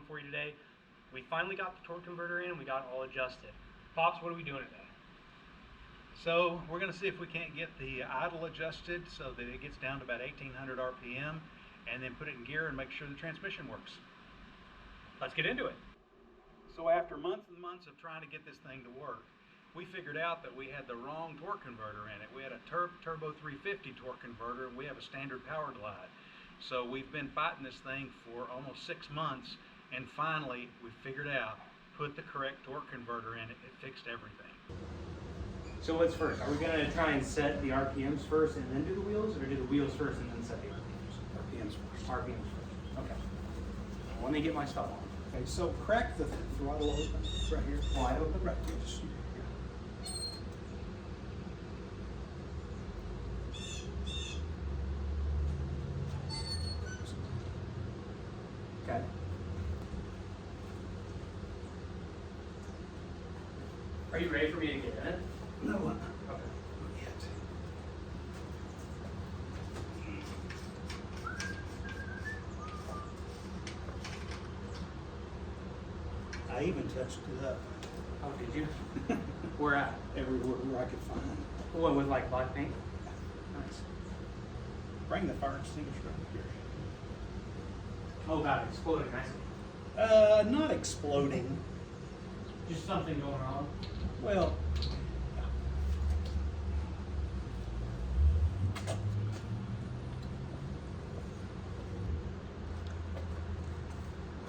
one for you today. We finally got the torque converter in and we got it all adjusted. Pops, what are we doing today? So we're going to see if we can't get the idle adjusted so that it gets down to about 1800 RPM, and then put it in gear and make sure the transmission works. Let's get into it. So after months and months of trying to get this thing to work, we figured out that we had the wrong torque converter in it. We had a Turbo 350 torque converter, and we have a standard power glide. So we've been fighting this thing for almost 6 months, and finally we figured out, put the correct torque converter in it. It fixed everything. So what's first? Are we going to try and set the RPMs first and then do the wheels, or do the wheels first and then set the RPMs? RPMs first. RPMs first. Okay. Well, let me get my stuff on. Okay, so crack the throttle open right here. Wide open? Right here. Just, Okay. Are you ready for me to get in it? no, Okay. not yet. I even touched it up Oh, did you? Where at? everywhere where I could find it. What, with like black paint? Nice. Bring the fire extinguisher up here. Oh god, it exploded nicely. Not exploding. Just something going on. Well,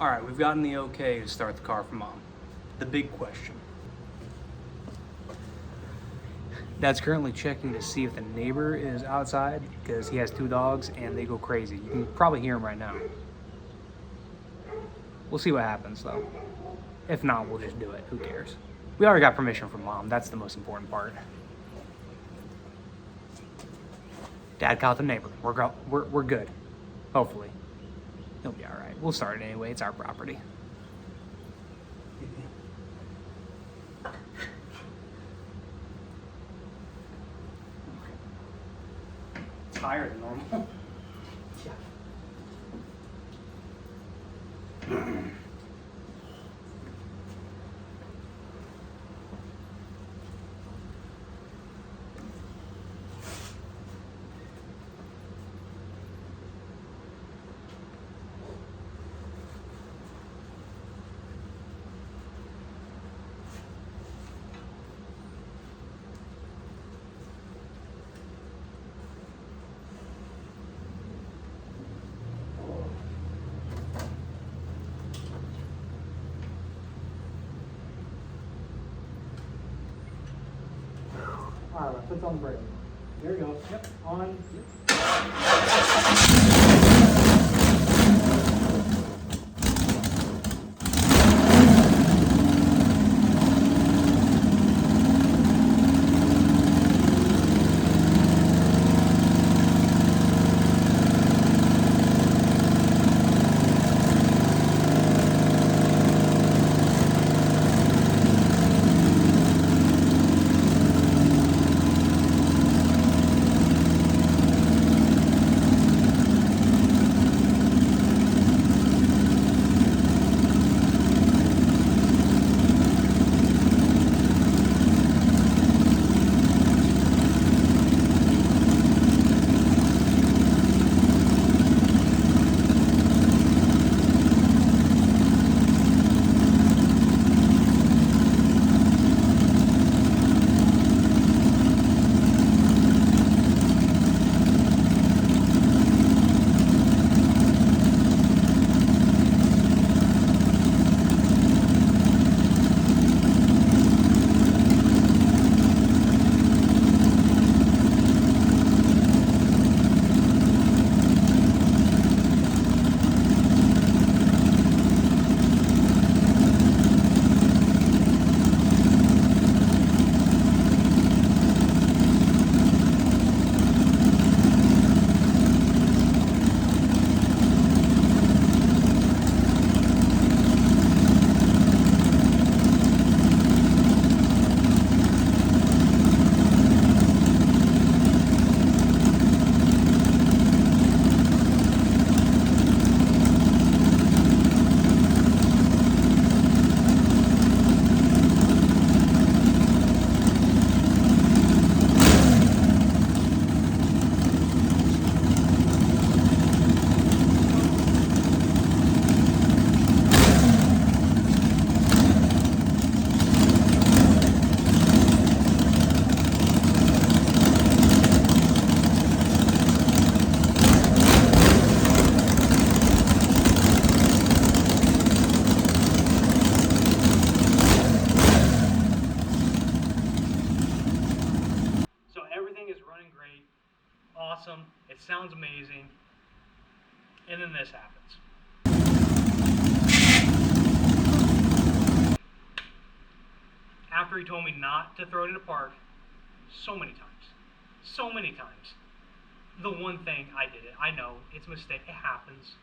All right, we've gotten the okay to start the car from Mom. The big question. Dad's currently checking to see if the neighbor is outside because he has 2 dogs and they go crazy. You can probably hear him right now. We'll see what happens though. If not, we'll just do it. Who cares? We already got permission from Mom. That's the most important part. Dad caught the neighbor. We're good. Hopefully. He'll be all right. We'll start it anyway. It's our property. It's higher than normal. All right, put on the brake. There we go. Yep, on. Yep. awesome. It sounds amazing. And then this happens. After he told me not to throw it in the park, so many times, the one thing I did it. I know, it's a mistake, it happens.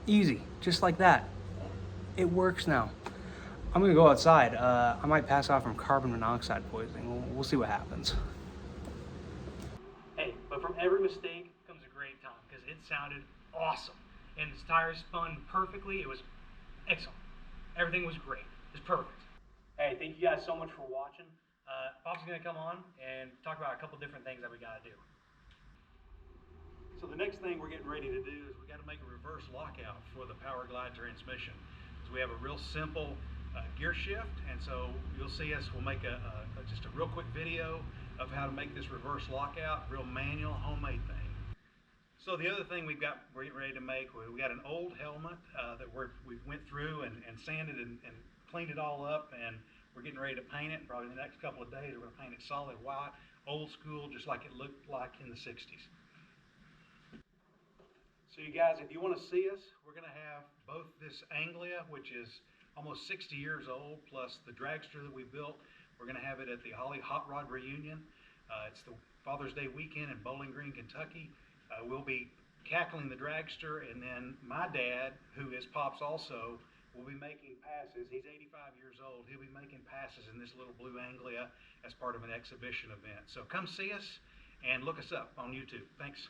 Easy, just like that. It works now. I'm gonna go outside. I might pass out from carbon monoxide poisoning. We'll see what happens. Hey, but from every mistake comes a great time because it sounded awesome. And his tires spun perfectly. It was excellent. Everything was great. It was perfect. Hey, thank you guys so much for watching. Pop's gonna come on and talk about a couple different things that we gotta do. So the next thing we're getting ready to do is we got to make a reverse lockout for the Power Glide transmission. So we have a real simple gear shift, and so you'll see us, we'll make just a real quick video of how to make this reverse lockout, real manual, homemade thing. So the other thing we're getting ready to make, we got an old helmet that we went through and sanded and cleaned it all up, and we're getting ready to paint it. Probably in the next couple of days we're going to paint it solid white, old school, just like it looked like in the 60s. So you guys, if you want to see us, we're going to have both this Anglia, which is almost 60 years old, plus the dragster that we built. We're going to have it at the Holly Hot Rod Reunion. It's the Father's Day weekend in Bowling Green, Kentucky. We'll be cackling the dragster, and then my dad, who is Pops also, will be making passes. He's 85 years old. He'll be making passes in this little blue Anglia as part of an exhibition event. So come see us and look us up on YouTube. Thanks.